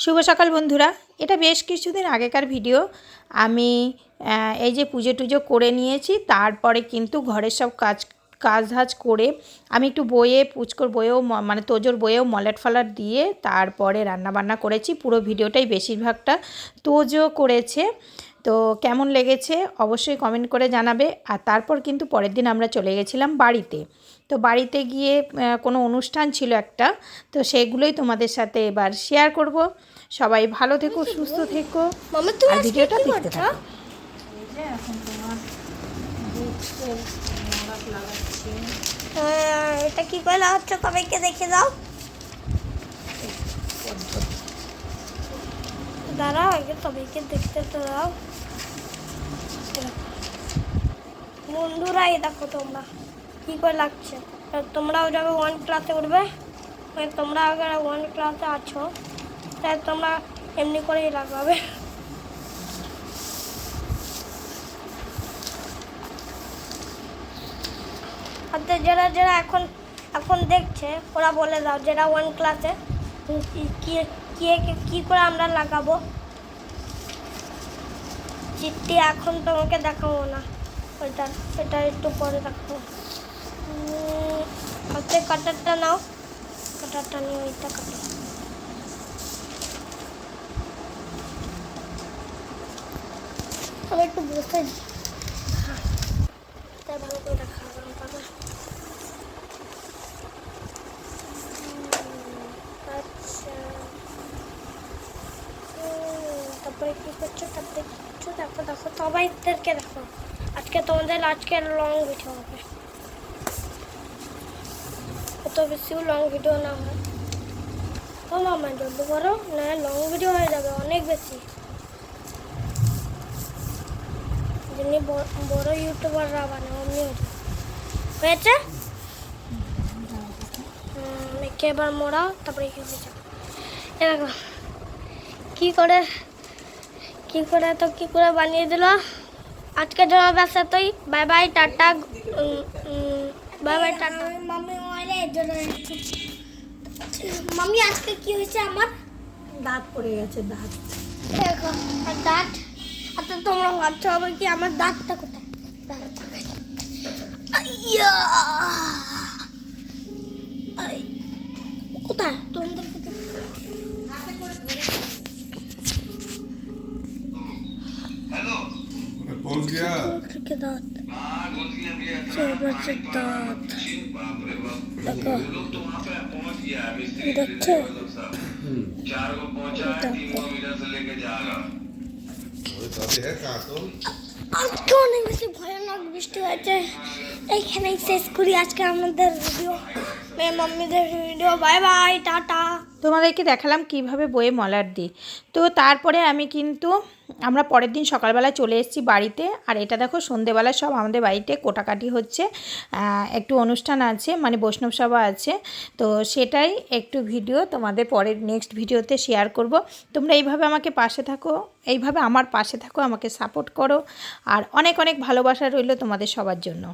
শুভ সকাল বন্ধুরা। এটা বেশ কিছুদিন আগেকার ভিডিও। আমি এই যে পুজো টুজো করে নিয়েছি, তারপরে কিন্তু ঘরের সব কাজ করে আমি একটু বয়ে পুচকোর বয়েও মানে তোজোর বয়েও মলাট ফলাট দিয়ে তারপরে রান্নাবান্না করেছি। পুরো ভিডিওটাই বেশিরভাগটা তোজো করেছে। তো কেমন লেগেছে অবশ্যই কমেন্ট করে জানাবে। আর তারপর কিন্তু পরের দিন আমরা চলে গেছিলাম বাড়িতে। তো বাড়িতে গিয়ে কোনো অনুষ্ঠান ছিল একটা, তো সেগুলোই তোমাদের সাথে এবার শেয়ার করব। সবাই ভালো থেকো, সুস্থ থেকো, আর ভিডিওটা দেখতে থাকো। এখন তোমার লাগাচ্ছি। এটা কি করে লাগাচ্ছ সবাইকে দেখে দাও। দাঁড়াও আগে সবাইকে দেখতে তো দাও। বন্ধুরাই দেখো তোমরা কি করে লাগছে। তোমরাও যাবে 1 ক্লাসে উঠবে, তোমরা আগে 1 ক্লাসে আছো তাই তোমরা এমনি করেই লাগাবে। আর যারা যারা এখন দেখছে ওরা বলে দাও, যারা 1 ক্লাসে কি করে আমরা লাগাবো। চিঠি এখন তোমাকে দেখাবো না, এটা একটু পরে রাখবো। হাতে কাটারটা নাও, কাটারটা নিয়ে ওইটা কাটো। আমি একটু বসে তাই ভালো করে দেখা পাবে। আচ্ছা, তারপরে কি করছো, তারপরে কিছু দেখো দেখো সবাইদেরকে দেখো। আজকের লং ভিডিও হবে, অত বেশিও লং ভিডিও না হয়। ও মামা জলদি করো, না লং ভিডিও হয়ে যাবে অনেক বেশি। যিনি বড় ইউটিউবাররা বানায় অমনি হয়েছে। একে এবার মোড়াও, তারপরে কি হয়েছে দেখো কি করে বানিয়ে দিল। আজকে জমা ব্যবসা তুই by bye tata, by bye tata. Mummy আজকে কি হয়েছে, আমার দাঁত পড়ে গেছে। দাঁত দেখো, দাঁত। আচ্ছা তোমরা ভাবছো হবে কি আমার দাঁতটা কোথায়। কোথায় তোমাদের দেখছো আজকে অনেক বেশি ভয়ানক বৃষ্টি হয়েছে। এইখানেই শেষ করি আজকে আমাদের ভিডিও, মাম্মিদের ভিডিও। বাই বাই টাটা। তোমাদেরকে দেখালাম কিভাবে বয়ে মলাট দিই। তো তারপরে আমরা পরের দিন সকালবেলা চলে এসেছি বাড়িতে। আর এটা দেখো সন্ধেবেলা সব আমাদের বাড়িতে কোটাকাটি হচ্ছে, একটু অনুষ্ঠান আছে, মানে বৈষ্ণব সভা আছে। তো সেটাই একটু ভিডিও তোমাদের পরের নেক্সট ভিডিওতে শেয়ার করব। তোমরা এইভাবে আমাকে পাশে থাকো, এইভাবে আমার পাশে থাকো, আমাকে সাপোর্ট করো। আর অনেক অনেক ভালোবাসা রইল তোমাদের সবার জন্য।